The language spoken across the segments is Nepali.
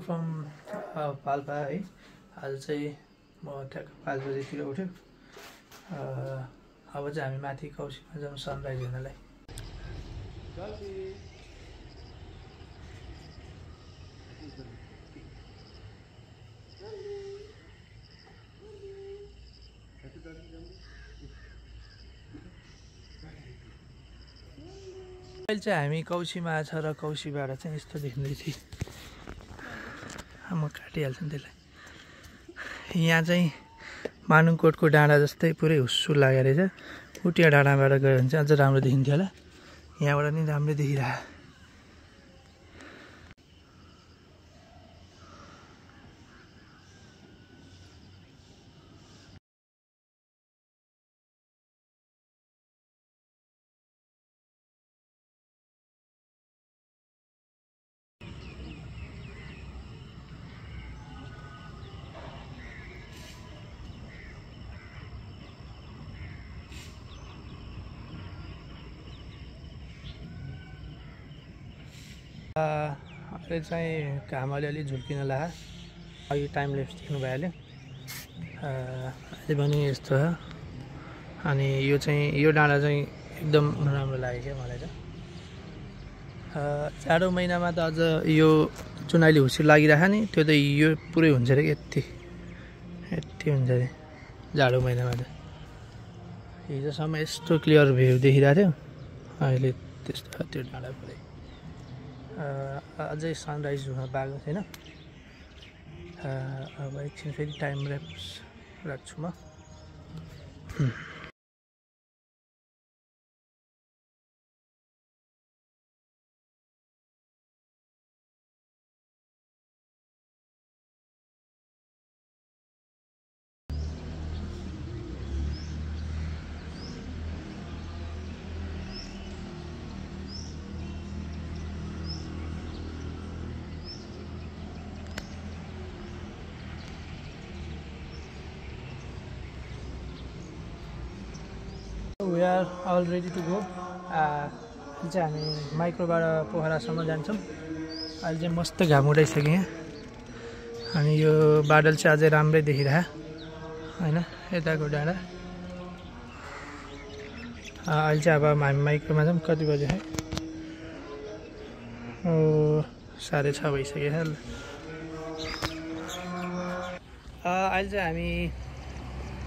फ्रम पाल्पा है। आज चाहिँ म ठ्याक्क 5 बजेतिर उठ्यो। अब चाहिँ हामी माथि कौशीमा जाउँ सनराइज हेर्नलाई। अहिले चाहिँ हामी कौशीमा छ र कौशीबाट चाहिँ यस्तो देखिँदैछ। म काटिहाल्छु नि त्यसलाई। यहाँ चाहिँ मानुङकोटको डाँडा जस्तै पुरै हुस्सु लागेको रहेछ। उटिया डाँडाबाट गयो भने चाहिँ अझ राम्रो देखिन्थ्यो होला। यहाँबाट नि राम्रै देखिरहेको। अहिले चाहिँ घाम अलिअलि झुल्किन लाग्यो। अघि टाइम ल्याप्स देख्नु भइहाल्यो। अहिले पनि यस्तो छ। अनि यो डाँडा चाहिँ एकदम राम्रो लाग्यो क्या मलाई त। जाडो महिनामा त अझ यो चुनाइली हुस्सी लागिरहेको नि, त्यो त यो पुरै हुन्छ अरे। यति हुन्छ अरे जाडो महिनामा त। हिजोसम्म यस्तो क्लियर भ्यू देखिरहेको थियो, अहिले त्यस्तो त्यो डाँडा पुरै। अझै सनराइज हुन पाएको छैन। अब एकछिन फेरि टाइम ल्याप्स राख्छु म। We are all ready to go. चाहिँ हामी माइक्रोबाट पोखरासम्म जान्छौँ। अहिले चाहिँ मस्त घाम उडाइसक्यो यहाँ। अनि यो बादल चाहिँ अझै राम्रै देखिरह हैन, यताको डाँडा। अहिले चाहिँ अब हामी माइक्रोमा जाउँ। कति बजे है? 6:30 भइसक्यो। अहिले चाहिँ हामी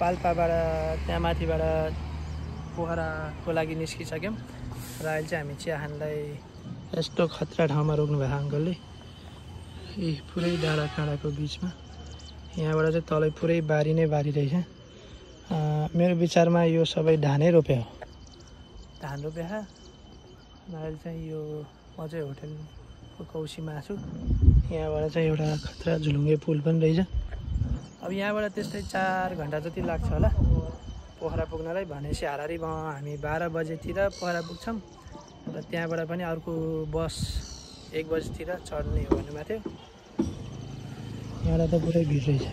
पाल्पाबाट त्यहाँ माथिबाट पोखराको लागि निस्किसक्यौँ। र अहिले चाहिँ हामी चिया खानलाई यस्तो खतरा ठाउँमा रोक्नुभयो अङ्कलले। यी पुरै डाँडा काँडाको बिचमा। यहाँबाट चाहिँ तलै पुरै बारी नै बारी रहेछ। मेरो विचारमा यो सबै धानै रोपे हो। धान रोपे हो। अहिले चाहिँ यो म चाहिँ होटलको कौशीमा छु। यहाँबाट चाहिँ एउटा खतरा झुलुङ्गे पुल पनि रहेछ। अब यहाँबाट त्यस्तै 4 घन्टा जति लाग्छ होला पोखरा पुग्नलाई। भनेपछि हाराहारी हामी 12 बजेतिर पोखरा पुग्छौँ। र त्यहाँबाट पनि अर्को बस 1 बजेतिर चढ्ने हो भन्नुमा थियो। यहाँबाट त पुरै भिड रहेछ।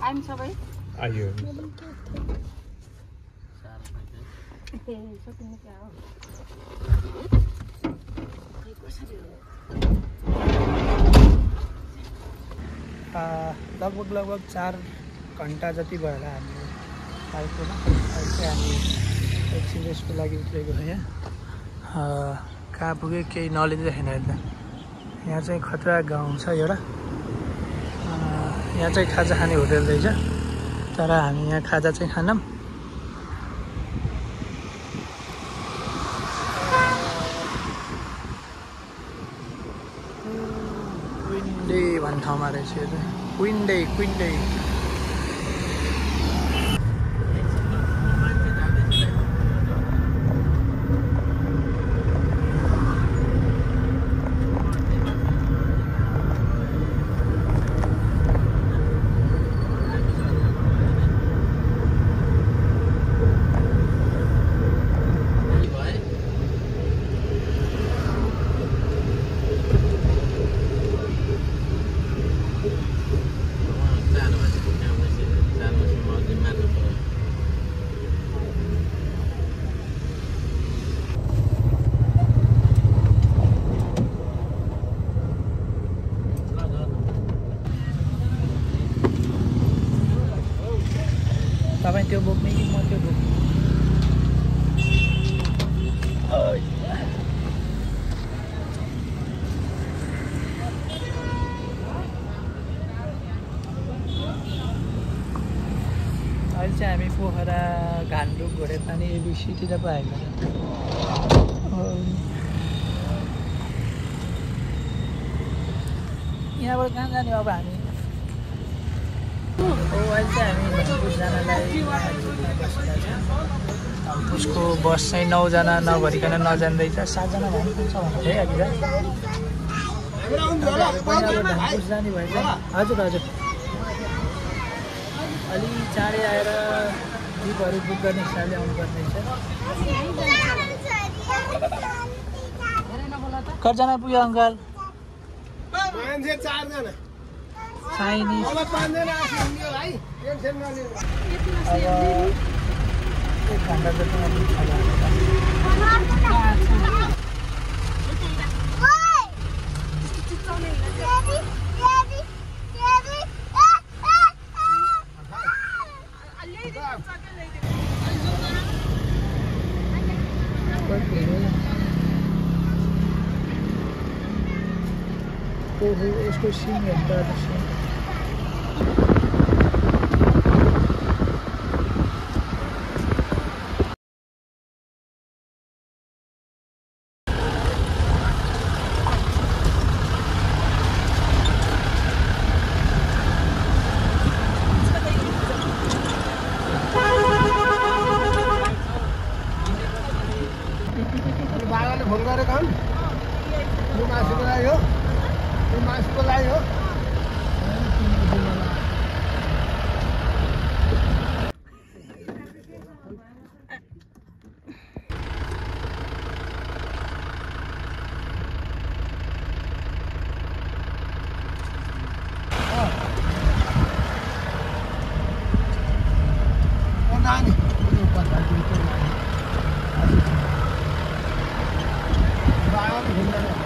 हामी सबै आयो लगभग 4 घन्टा जति भएर हामी आइपुग्यौँ। अहिले चाहिँ हामी एकछिन रेस्टको लागि उत्रेको हो यहाँ। कहाँ पुग्यो केही नलेजै छैन अहिले। यहाँ चाहिँ खतरा गाउँ छ एउटा। यहाँ चाहिँ खाजा खाने होटल रहेछ, तर हामी यहाँ खाजा चाहिँ खानौँ। क्विन्डे भन्ने ठाउँमा रहेछ यो चाहिँ। क्विन्डे तपाईँ त्यो बोक्ने कि म त्यो बोक्ने? अहिले चाहिँ हामी पोखरा घान्डुक घोडेपानी एबिसीतिर पो आइपुग्यौँ। यहाँबाट कहाँ जाने अब हामी? अहिले चाहिँ हामी भनपुरजनालाई उसको बस चाहिँ 9 जना नभरिकन नजान्दैछ, 7 जना भन्नुहुन्छ भनेको है अघि पहिलाबाट भनपुर जाने भएछ। हजुर अलि चाँडै आएर जिपहरू बुक गर्ने हिसाबले आउनुपर्ने रहेछ। कतिजना पुग्यो अङ्कल? 4 जना चाइनिज। अब 5 जना आइसक्यो भाइ, टेन्सन गर्ने। अब 1 घन्टा जतिमा पुग्छ होला। यसको सिन हेर्दा बाबाले फोन गरेको हो, यो मासुको लागि हो, यो मासुको लागि हो। नानी बाबाले फोन गरेको।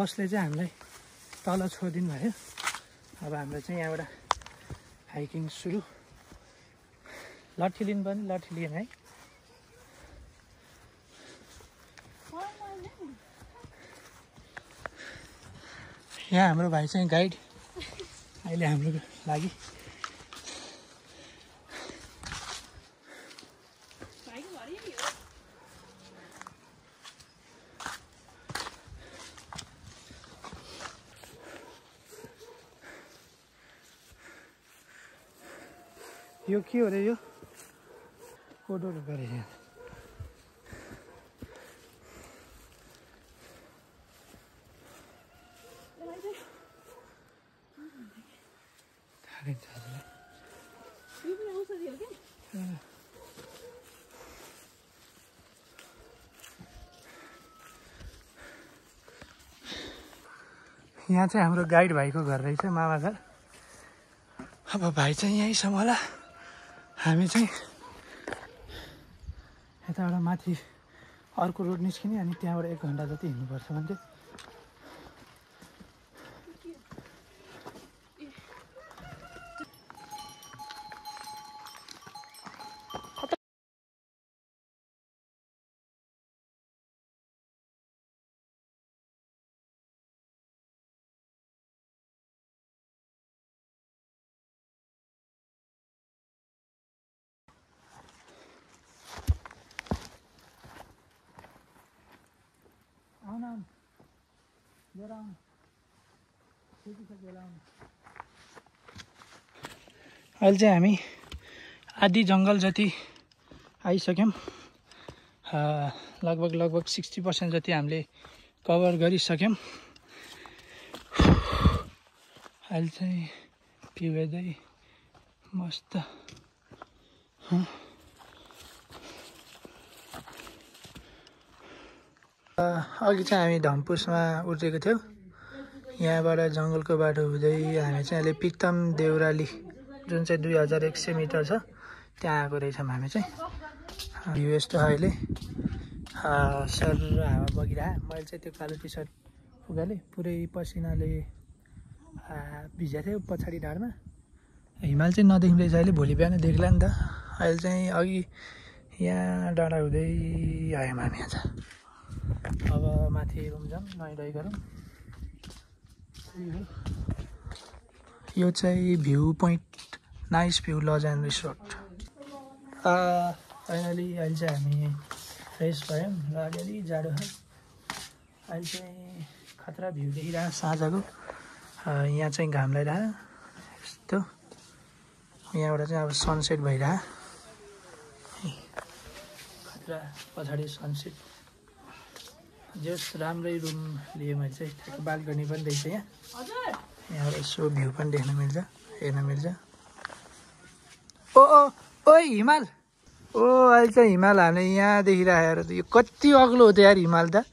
बसले चाहिँ हामीलाई तल छोडिदिनु भयो। अब हाम्रो चाहिँ यहाँबाट हाइकिङ सुरु। लट्ठी लिनु पनि लट्ठी लिएन है। यहाँ हाम्रो भाइ चाहिँ गाइड अहिले हाम्रो लागि। यो के हो रे? यो कोडोहरू गरे यहाँ। यहाँ चाहिँ हाम्रो गाइड भाइको घर रहेछ, मामा घर। अब भाइ चाहिँ यहीँसम्म होला। हामी चाहिँ यताबाट माथि अर्को रोड निस्किने अनि त्यहाँबाट 1 घन्टा जति हिँड्नुपर्छ भन्थ्यो। अहिले चाहिँ हामी आधी जङ्गल जति आइसक्यौँ। लगभग 60% जति हामीले कभर गरिसक्यौँ। अहिले चाहिँ पिउदै मस्त। अघि चाहिँ हामी धम्पुसमा उठेको थियौँ। यहाँबाट जङ्गलको बाटो हुँदै हामी चाहिँ अहिले पिक्तम देउराली जुन चाहिँ 2100 मिटर छ त्यहाँ आएको रहेछौँ हामी चाहिँ। भ्यू यस्तो अहिले सर हावा बगिरहेको। मैले चाहिँ त्यो कालो टी सर्ट उकालेँ, पुरै पसिनाले भिजेको थियो पछाडि ढाडमा। हिमाल चाहिँ नदेखिँदै रहेछ अहिले, भोलि बिहान देख्ला नि त। अहिले चाहिँ अघि यहाँ डाँडा हुँदै आयौँ हामी आज। अब माथि रुम जाऊँ, नुहाइधुवाइ गरौँ। यो चाहिँ view point, nice view laws and resort. Finally अहिले चाहिँ हामी फ्रेस भयौँ र अलिअलि जाडो छ। अहिले चाहिँ खतरा भ्यू देखिरहेको साँझको। यहाँ चाहिँ घाम लगाइरहेको यस्तो। यहाँबाट चाहिँ अब सनसेट भइरहेको खतरा। पछाडि सनसेट। जस राम्रै रुम लिएँ मैले चाहिँ। त्यहाँको बाल्कनी पनि रहेछ यहाँ। यहाँबाट यसो भ्यू पनि देख्न मिल्छ, हेर्न मिल्छ। ओ हिमाल। अहिले चाहिँ हिमाल हामीले यहाँ देखिरहेको। यो कति अग्लो हो त यार हिमाल त।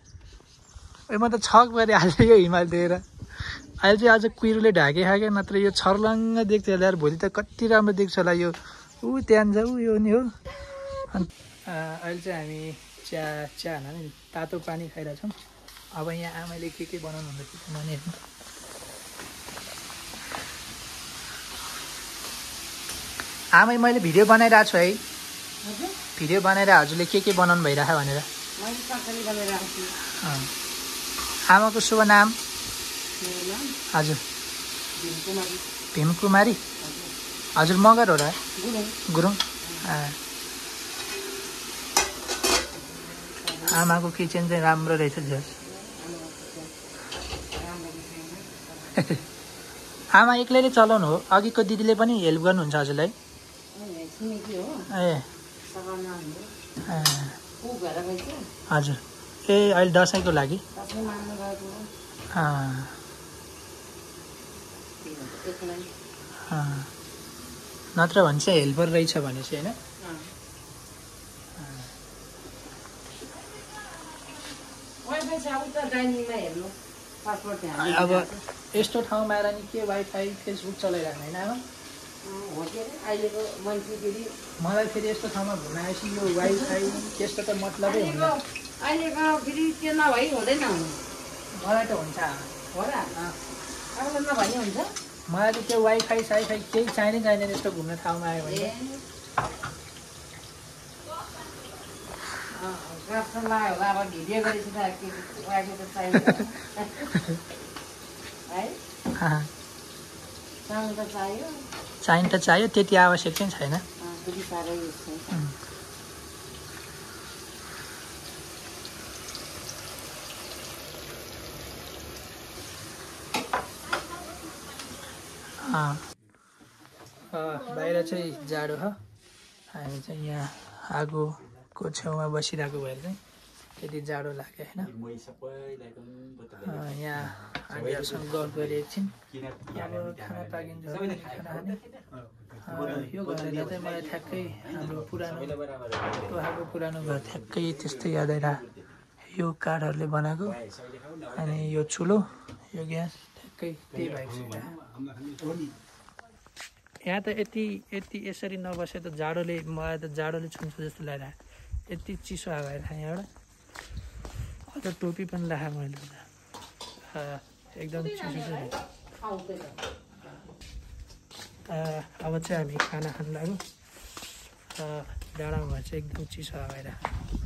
म त छक परिहाल्छु यो हिमाल देखेर। अहिले चाहिँ आज कुहिरोले ढाके खाके, नत्र यो छर्लङ्ग देख्छ होला यार। भोलि त कति राम्रो देख्छ होला यो। त्यहाँ छ यो नि हो। अनि अहिले चाहिँ हामी चिया नि तातो पानी खाइरहेछौँ। अब यहाँ आमाले के बनाउनु हुँदैछ नानीहरू। आमै मैले भिडियो बनाइरहेको छु है। भिडियो बनाएर हजुरले के बनाउनु भइरहेको भनेर। आमाको शुभ नाम? हजुर भीमकुमारी। हजुर मगर हो र? गुरुङ। आमाको किचन चाहिँ राम्रो रहेछ जस। आमा एक्लैले चलाउनु हो? अघिको दिदीले पनि हेल्प गर्नुहुन्छ हजुरलाई? हजुर। अहिले दसैँको लागि? नत्र भने चाहिँ हेल्पर रहेछ भने चाहिँ होइन। अब यस्तो ठाउँमा आएर नि के वाइफाई फेसबुक चलाइराख्नु होइन आमा? अहिलेको मान्छे फेरि मलाई फेरि यस्तो ठाउँमा घुम्न आएपछि यो वाइफाई त्यस्तो त मतलबै हुँदैन। अहिलेको फेरि त्यो नभई हुँदैन। मलाई त हुन्छ हो र आउन नभने हुन्छ मलाई त त्यो वाइफाई साइफाई केही चाहिँदैन त्यस्तो घुम्न ठाउँमा आयो भने ग्राफ्सन लाग्यो होला अब भिडियो गरेपछि त के वाइफाई त चाहिन्छ है साउन्ड त चाहियो चाहिन त चाहियो त्यति आवश्यक चाहिँ छैन त्यति साह्रो युज छैन बाहिर चाहिँ जाडो हो हामी चाहिँ यहाँ आगोको छेउमा बसिरहेको भएर चाहिँ त्यति जाडो लाग्यो होइन यहाँ हामीहरूसँग गफ गरेँ एकछिन अब खाना पाकिन्छ खाना खाने यो घरलाई चाहिँ मलाई ठ्याक्कै हाम्रो पुरानो पुरानो घर ठ्याक्कै त्यस्तै याद आइरहेको यो काठहरूले बनाएको अनि यो चुलो यो ग्यास ठ्याक्कै त्यही भएको छ यहाँ त यति यसरी नबसे त जाडोले मलाई त जाडोले छुन्छ जस्तो लागिरहेको यति चिसो हावा आइरहेको यहाँबाट अझ टोपी पनि लगाएको मैले एकदम चिसो छ अब चाहिँ हामी खाना खानु लाग्यो डाँडामा चाहिँ एकदम चिसो हावा आइरहेको